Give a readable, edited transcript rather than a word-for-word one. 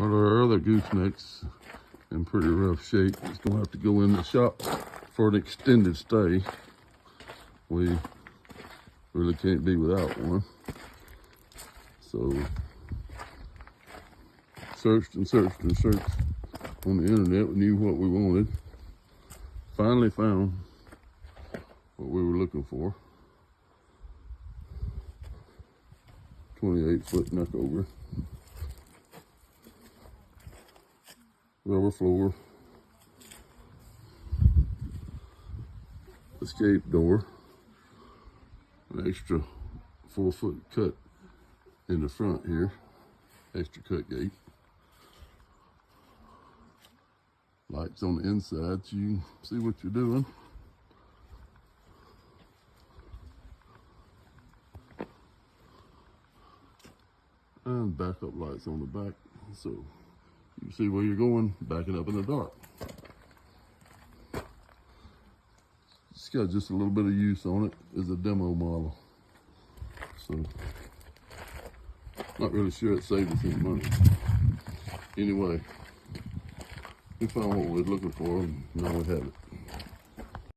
Well, our other gooseneck's in pretty rough shape. It's gonna have to go in the shop for an extended stay. We really can't be without one. So searched and searched and searched on the internet. We knew what we wanted. Finally found what we were looking for. 28-foot neck over. Rubber floor. Escape door. An extra 4-foot cut in the front here. Extra cut gate. Lights on the inside so you can see what you're doing. And backup lights on the back so you can see where you're going, backing up in the dark. It's got just a little bit of use on it as a demo model. So, not really sure it saved us any money. Anyway, we found what we were looking for and now we have it.